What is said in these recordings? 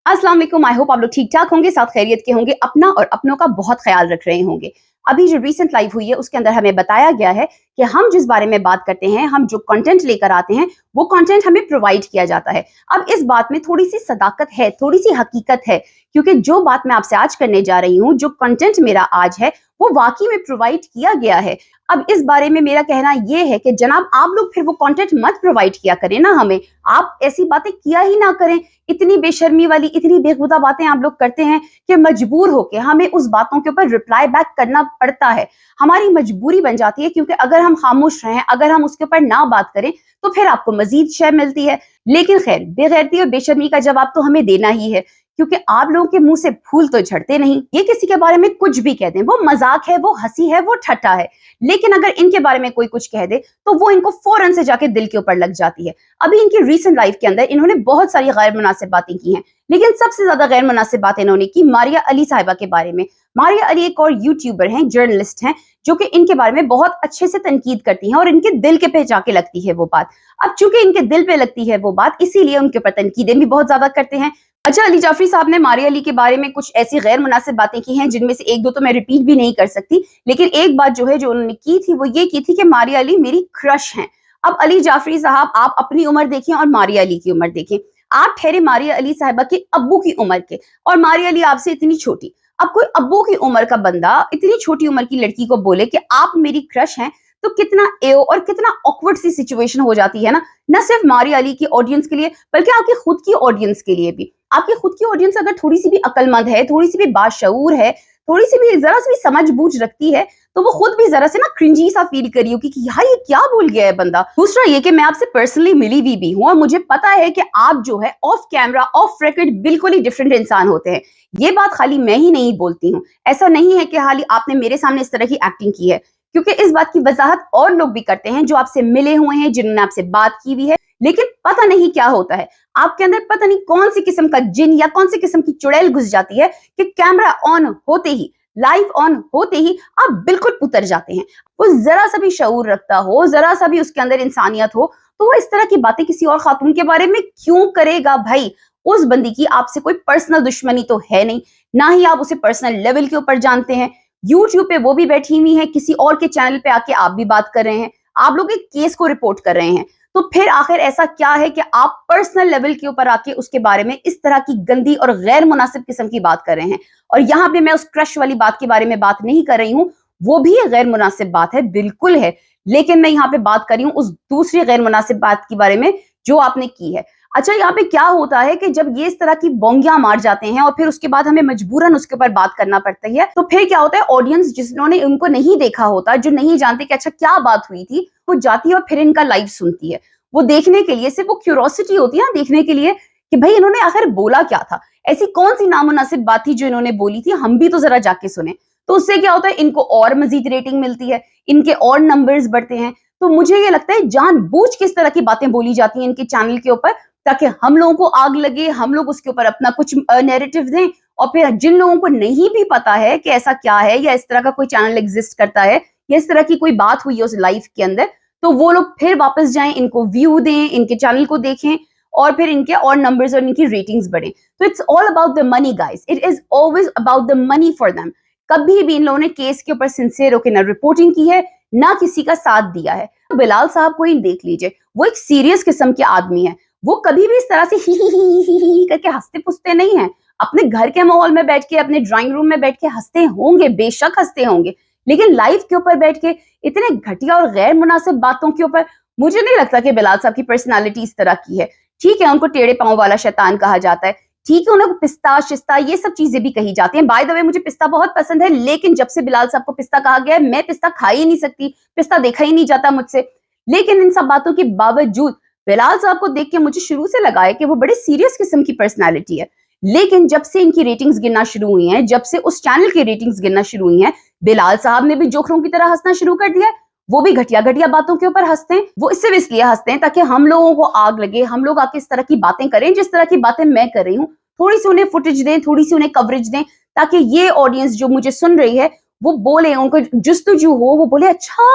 अस्सलाम वालेकुम। I hope आप लोग ठीक ठाक होंगे, साथ खैरियत के होंगे, अपना और अपनों का बहुत ख्याल रख रहे होंगे। अभी जो रीसेंट लाइव हुई है उसके अंदर हमें बताया गया है कि हम जिस बारे में बात करते हैं, हम जो कंटेंट लेकर आते हैं, वो कंटेंट हमें प्रोवाइड किया जाता है। अब इस बात में थोड़ी सी सदाकत है, थोड़ी सी हकीकत है, क्योंकि जो बात मैं आपसे आज करने जा रही हूँ, जो कंटेंट मेरा आज है, वो वाकई में प्रोवाइड किया गया है। अब इस बारे में मेरा कहना यह है कि जनाब आप लोग फिर वो कंटेंट मत प्रोवाइड किया करें ना हमें, आप ऐसी बातें किया ही ना करें। इतनी बेशर्मी वाली, इतनी बेखुदा बातें आप लोग करते हैं कि मजबूर होके हमें उस बातों के ऊपर रिप्लाई बैक करना पड़ता है। हमारी मजबूरी बन जाती है, क्योंकि अगर हम खामोश रहें, अगर हम उसके ऊपर ना बात करें, तो फिर आपको मजीद शय मिलती है। लेकिन खैर, बेगैरती और बेशर्मी का जवाब तो हमें देना ही है, क्योंकि आप लोगों के मुंह से फूल तो झड़ते नहीं। ये किसी के बारे में कुछ भी कह दें, वो मजाक है, वो हंसी है, वो ठट्टा है, लेकिन अगर इनके बारे में कोई कुछ कह दे तो वो इनको फौरन से जाके दिल के ऊपर लग जाती है। अभी इनकी रीसेंट लाइफ के अंदर इन्होंने बहुत सारी गैर मुनासिब बातें की हैं, लेकिन सबसे ज्यादा गैर मुनासिब बात इन्होंने की मारिया अली साहिबा के बारे में। मारिया अली एक और यूट्यूबर हैं, जर्नलिस्ट हैं, जो कि इनके बारे में बहुत अच्छे से तनकीद करती हैं और इनके दिल के पे जाके लगती है वो बात। अब चूंकि इनके दिल पे लगती है वो बात, इसीलिए उनके ऊपर तनकीदें भी बहुत ज्यादा करते हैं। अच्छा, अली जाफरी साहब ने मारिया अली के बारे में कुछ ऐसी गैर मुनासिब बातें की हैं, जिनमें से एक दो तो मैं रिपीट भी नहीं कर सकती, लेकिन एक बात जो है जो उन्होंने की थी वो ये की थी कि मारिया अली मेरी क्रश हैं। अब अली जाफरी साहब, आप अपनी उम्र देखें और मारिया अली की उम्र देखें। आप ठहरे मारिया अली साहिबा के अब्बू की उम्र के, और मारिया अली आपसे इतनी छोटी। अब कोई अब्बू की उम्र का बंदा इतनी छोटी उम्र की लड़की को बोले कि आप मेरी क्रश हैं, तो कितना एओ और कितना ऑकवर्ड सी सिचुएशन हो जाती है ना, न सिर्फ मारिया अली की ऑडियंस के लिए, बल्कि आपकी खुद की ऑडियंस के लिए भी। आपकी खुद की ऑडियंस अगर थोड़ी सी भी अक्लमंद है, थोड़ी सी भी बाशऊर है, थोड़ी सी भी जरा सी भी समझ बूझ रखती है, तो वो खुद भी जरा से ना क्रिंजी सा फील करी होगी कि यार ये क्या बोल गया है बंदा। दूसरा ये कि मैं आपसे पर्सनली मिली हुई भी हूँ और मुझे पता है कि आप जो है ऑफ कैमरा, ऑफ रिकॉर्ड बिल्कुल ही डिफरेंट इंसान होते हैं। ये बात खाली मैं ही नहीं बोलती हूँ, ऐसा नहीं है कि खाली आपने मेरे सामने इस तरह की एक्टिंग की है, क्योंकि इस बात की वजाहत और लोग भी करते हैं जो आपसे मिले हुए हैं, जिन्होंने आपसे बात की हुई है, लेकिन पता नहीं क्या होता है आपके अंदर, पता नहीं कौन सी किस्म का जिन या कौन सी किस्म की चुड़ैल घुस जाती है कि कैमरा ऑन होते ही, लाइव ऑन होते ही आप बिल्कुल उतर जाते हैं। वो जरा सा भी शऊर रखता हो, जरा सा भी उसके अंदर इंसानियत हो, तो वो इस तरह की बातें किसी और खातून के बारे में क्यों करेगा भाई? उस बंदी की आपसे कोई पर्सनल दुश्मनी तो है नहीं, ना ही आप उसे पर्सनल लेवल के ऊपर जानते हैं। यूट्यूब पे वो भी बैठी हुई है, किसी और के चैनल पे आके आप भी बात कर रहे हैं, आप लोग एक केस को रिपोर्ट कर रहे हैं, तो फिर आखिर ऐसा क्या है कि आप पर्सनल लेवल के ऊपर आके उसके बारे में इस तरह की गंदी और गैर मुनासिब किस्म की बात कर रहे हैं? और यहाँ पे मैं उस क्रश वाली बात के बारे में बात नहीं कर रही हूँ, वो भी एक गैर मुनासिब बात है, बिल्कुल है, लेकिन मैं यहाँ पे बात कर रही हूँ उस दूसरी गैर मुनासिब बात के बारे में जो आपने की है। अच्छा, यहाँ पे क्या होता है कि जब ये इस तरह की बोंगियां मार जाते हैं और फिर उसके बाद हमें मजबूरन उसके ऊपर बात करना पड़ता है, तो फिर क्या होता है, ऑडियंस जिन्होंने उनको नहीं देखा होता, जो नहीं जानते कि अच्छा क्या बात हुई थी, वो जाती है और फिर इनका लाइव सुनती है। वो देखने के लिए, सिर्फ वो क्यूरोसिटी होती है ना देखने के लिए कि भाई इन्होंने आखिर बोला क्या था, ऐसी कौन सी नामुनासिब बात थी जो इन्होंने बोली थी, हम भी तो जरा जाके सुने। तो उससे क्या होता है, इनको और मजीद रेटिंग मिलती है, इनके और नंबर्स बढ़ते हैं। तो मुझे ये लगता है जानबूझ के इस तरह की बातें बोली जाती हैं इनके चैनल के ऊपर, ताकि हम लोगों को आग लगे, हम लोग उसके ऊपर अपना कुछ नैरेटिव दें, और फिर जिन लोगों को नहीं भी पता है कि ऐसा क्या है या इस तरह का कोई चैनल एग्जिस्ट करता है या इस तरह की कोई बात हुई है उस लाइफ के अंदर, तो वो लोग फिर वापस जाएं, इनको व्यू दें, इनके चैनल को देखें, और फिर इनके और नंबर्स और इनकी रेटिंग्स बढ़े। तो it's all about the money guys, it is always about the money for them. कभी भी इन लोगों ने केस के ऊपर सिंसियर होकर ना रिपोर्टिंग की है, ना किसी का साथ दिया है। बिलाल साहब को ही देख लीजिए, वो एक सीरियस किस्म के आदमी है, वो कभी भी इस तरह से ही करके हंसते पुसते नहीं है। अपने घर के माहौल में बैठ के, अपने ड्राइंग रूम में बैठ के हंसते होंगे, बेशक हंसते होंगे, लेकिन लाइव के ऊपर बैठ के इतने घटिया और गैर मुनासिब बातों के ऊपर मुझे नहीं लगता कि बिलाल साहब की पर्सनालिटी इस तरह की है। ठीक है, उनको टेढ़े पांव वाला शैतान कहा जाता है, ठीक है, उन्हें पिस्ता शिस्ता ये सब चीजें भी कही जाती हैं। बाय द वे, मुझे पिस्ता बहुत पसंद है, लेकिन जब से बिलाल साहब को पिस्ता कहा गया है, मैं पिस्ता खा ही नहीं सकती, पिस्ता देखा ही नहीं जाता मुझसे। लेकिन इन सब बातों के बावजूद बिलाल साहब को देख के मुझे शुरू से लगा है कि वो बड़े सीरियस किस्म की पर्सनालिटी है। लेकिन जब से इनकी रेटिंग्स गिरना शुरू हुई हैं, जब से उस चैनल की रेटिंग्स गिरना शुरू हुई हैं, बिलाल साहब ने भी जोखरों की तरह हंसना शुरू कर दिया है। वो भी घटिया घटिया बातों के ऊपर हंसते हैं। वो इससे इसलिए हंसते हैं ताकि हम लोगों को आग लगे, हम लोग आके इस तरह की बातें करें जिस तरह की बातें मैं कर रही हूँ, थोड़ी सी उन्हें फुटेज दें, थोड़ी सी उन्हें कवरेज दें, ताकि ये ऑडियंस जो मुझे सुन रही है वो बोले, उनको जुस्तजू हो, वो बोले अच्छा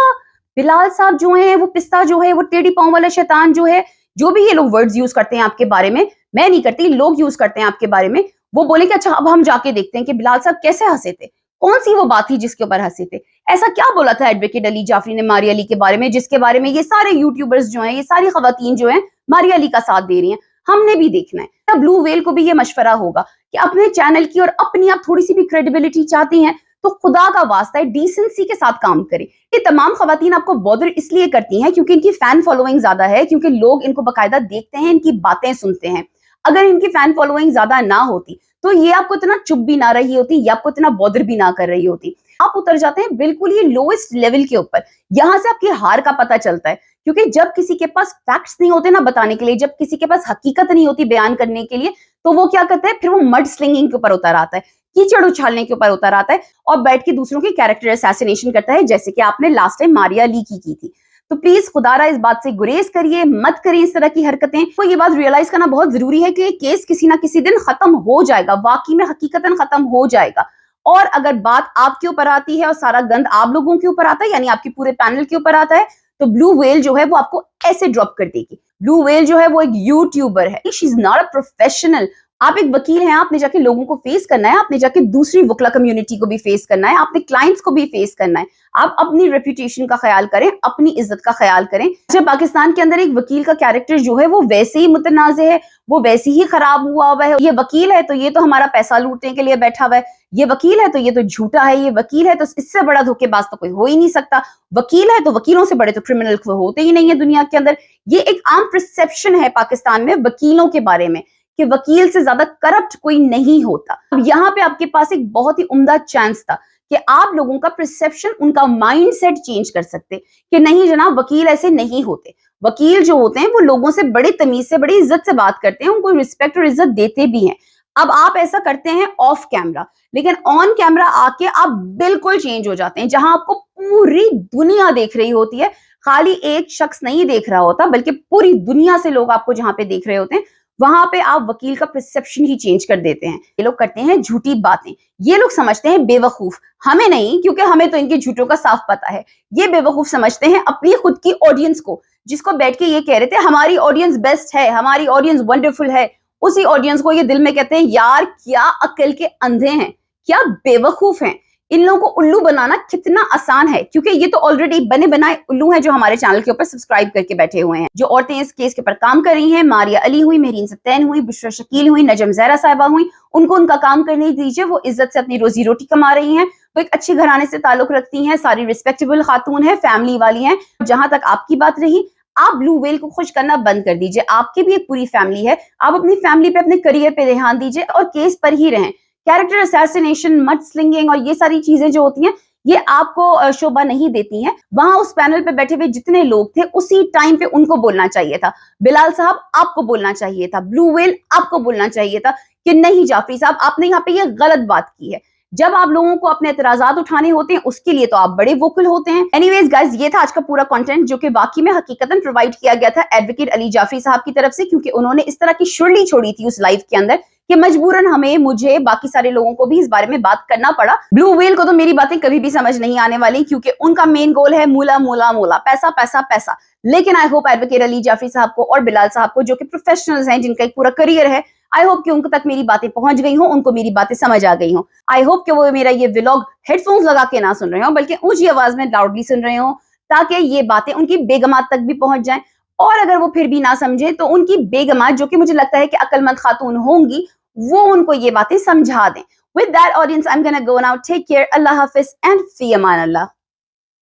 बिलाल साहब जो है, वो पिस्ता जो है, वो टेढ़ी पांव वाला शैतान जो है, जो भी ये लोग वर्ड्स यूज करते हैं आपके बारे में, मैं नहीं करती, लोग यूज करते हैं आपके बारे में, वो बोले कि अच्छा अब हम जाके देखते हैं कि बिलाल साहब कैसे हंसे थे, कौन सी वो बात थी जिसके ऊपर हंसे थे, ऐसा क्या बोला था एडवोकेट अली जाफरी ने मारिया अली के बारे में, जिसके बारे में ये सारे यूट्यूबर्स जो हैं, ये सारी खवातीन जो हैं मारिया अली का साथ दे रही हैं। हमने भी देखना है। ब्लू वेल को भी ये मशवरा होगा कि अपने चैनल की और अपनी आप थोड़ी सी भी क्रेडिबिलिटी चाहती हैं तो खुदा का वास्ता है डिसेंसी के साथ काम करें। ये तमाम खवातीन आपको बॉदर इसलिए करती हैं क्योंकि इनकी फैन फॉलोइंग ज्यादा है, क्योंकि लोग इनको बाकायदा देखते हैं, इनकी बातें सुनते हैं। अगर इनकी फैन फॉलोइंग ज्यादा ना होती तो ये आपको इतना चुप भी ना रही होती, ये आपको इतना बॉदर भी ना कर रही होती। आप उतर जाते हैं बिल्कुल ये लोएस्ट लेवल के ऊपर। यहाँ से आपकी हार का पता चलता है, क्योंकि जब किसी के पास फैक्ट्स नहीं होते ना बताने के लिए, जब किसी के पास हकीकत नहीं होती बयान करने के लिए, तो वो क्या करता है, फिर वो मड स्लिंगिंग के ऊपर उतर आता है, कीचड़ उछालने के ऊपर उतर आता है और बैठ के दूसरों की कैरेक्टर असैसिनेशन करता है, जैसे कि आपने लास्ट टाइम मारिया अली की थी। तो प्लीज खुदारा इस बात से गुरेज करिए, मत करिए इस तरह की हरकतें। तो ये बात रियलाइज करना बहुत जरूरी है कि ये केस किसी ना किसी दिन खत्म हो जाएगा, वाकई में हकीकतन खत्म हो जाएगा। और अगर बात आपके ऊपर आती है और सारा गंद आप लोगों के ऊपर आता है, यानी आपके पूरे पैनल के ऊपर आता है, तो ब्लू वेल जो है वो आपको ऐसे ड्रॉप कर देगी। ब्लू वेल जो है वो एक यूट्यूबर है, she is not a professional. आप एक वकील हैं, आपने जाके लोगों को फेस करना है, आपने जाके दूसरी वकला कम्युनिटी को भी फेस करना है, आपने क्लाइंट्स को भी फेस करना है। आप अपनी रेपुटेशन का ख्याल करें, अपनी इज्जत का ख्याल करें। जब पाकिस्तान के अंदर एक वकील का कैरेक्टर जो है वो वैसे ही मुतनाज़े है, वो वैसे ही खराब हुआ है। ये वकील है तो ये तो हमारा पैसा लूटने के लिए बैठा हुआ है, ये वकील है तो ये तो झूठा है, ये वकील है तो इससे बड़ा धोखेबाज तो कोई हो ही नहीं सकता, वकील है तो वकीलों से बड़े तो क्रिमिनल होते ही नहीं है दुनिया के अंदर। ये एक आम परसेप्शन है पाकिस्तान में वकीलों के बारे में कि वकील से ज्यादा करप्ट कोई नहीं होता। अब यहाँ पे आपके पास एक बहुत ही उम्दा चांस था कि आप लोगों का परसेप्शन, उनका माइंडसेट चेंज कर सकते कि नहीं जनाब वकील ऐसे नहीं होते। वकील जो होते हैं वो लोगों से बड़ी तमीज से, बड़ी इज्जत से बात करते हैं, उनको रिस्पेक्ट और इज्जत देते भी हैं। अब आप ऐसा करते हैं ऑफ कैमरा, लेकिन ऑन कैमरा आके आप बिल्कुल चेंज हो जाते हैं। जहां आपको पूरी दुनिया देख रही होती है, खाली एक शख्स नहीं देख रहा होता बल्कि पूरी दुनिया से लोग आपको जहां पे देख रहे होते हैं, वहां पे आप वकील का परसेप्शन ही चेंज कर देते हैं। ये लोग करते हैं झूठी बातें, ये लोग समझते हैं बेवकूफ, हमें नहीं, क्योंकि हमें तो इनके झूठों का साफ पता है। ये बेवकूफ समझते हैं अपनी खुद की ऑडियंस को, जिसको बैठ के ये कह रहे थे हमारी ऑडियंस बेस्ट है, हमारी ऑडियंस वंडरफुल है। उसी ऑडियंस को ये दिल में कहते हैं यार क्या अक्ल के अंधे हैं, क्या बेवकूफ हैं। इन लोगों को उल्लू बनाना कितना आसान है, क्योंकि ये तो ऑलरेडी बने बनाए उल्लू हैं जो हमारे चैनल के ऊपर सब्सक्राइब करके बैठे हुए हैं। जो औरतें इस केस के ऊपर काम कर रही हैं, मारिया अली हुई, मेहरीन सत्तैन हुई, बुशरा शकील हुई, नजम जहरा साहिबा हुई, उनको उनका काम करने दीजिए। वो इज्जत से अपनी रोजी रोटी कमा रही हैं, वो एक अच्छे घराने से ताल्लुक रखती हैं, सारी रिस्पेक्टेबल खातून है, फैमिली वाली हैं। जहां तक आपकी बात रही, आप ब्लू वेल को खुश करना बंद कर दीजिए। आपकी भी एक पूरी फैमिली है, आप अपनी फैमिली पे, अपने करियर पे ध्यान दीजिए और केस पर ही रहें। कैरेक्टर असैसिनेशन, मड स्लिंगिंग और ये सारी चीजें जो होती हैं, ये आपको शोभा नहीं देती हैं। वहां उस पैनल पे बैठे हुए जितने लोग थे, उसी टाइम पे उनको बोलना चाहिए था, बिलाल साहब आपको बोलना चाहिए था, ब्लू वेल आपको बोलना चाहिए था कि नहीं जाफरी साहब आपने यहाँ पे ये गलत बात की है। जब आप लोगों को अपने एतराजात उठाने होते हैं उसके लिए तो आप बड़े वोकल होते हैं। एनीवेज गाइस, ये था आज का पूरा कंटेंट जो कि वाकई में हकीकतन प्रोवाइड किया गया था एडवोकेट अली जाफरी साहब की तरफ से, क्योंकि उन्होंने इस तरह की शुरली छोड़ी थी उस लाइव के अंदर कि मजबूरन हमें, मुझे, बाकी सारे लोगों को भी इस बारे में बात करना पड़ा। ब्लू वेल को तो मेरी बातें कभी भी समझ नहीं आने वाली, क्योंकि उनका मेन गोल है मूला मूला मूला, पैसा पैसा पैसा। लेकिन I hope advocate Ali Jafri साहब को और बिलाल साहब को, जो कि प्रोफेशनल्स हैं, जिनका एक पूरा करियर है, आई होप कि उनको तक मेरी बातें पहुंच गई हों, उनको मेरी बातें समझ आ गई हों। आई होप कि वो मेरा ये व्लॉग हेडफोन्स लगा के ना सुन रहे हो, बल्कि ऊंची आवाज में लाउडली सुन रहे हो, ताकि ये बातें उनकी बेगमात तक भी पहुंच जाएं। और अगर वो फिर भी ना समझे तो उनकी बेगमात, जो कि मुझे लगता है कि अक्लमंद खातून होंगी, वो उनको ये बातें समझा दें। With that audience, I'm gonna go now. Take care. Allah Hafiz and fi aman Allah.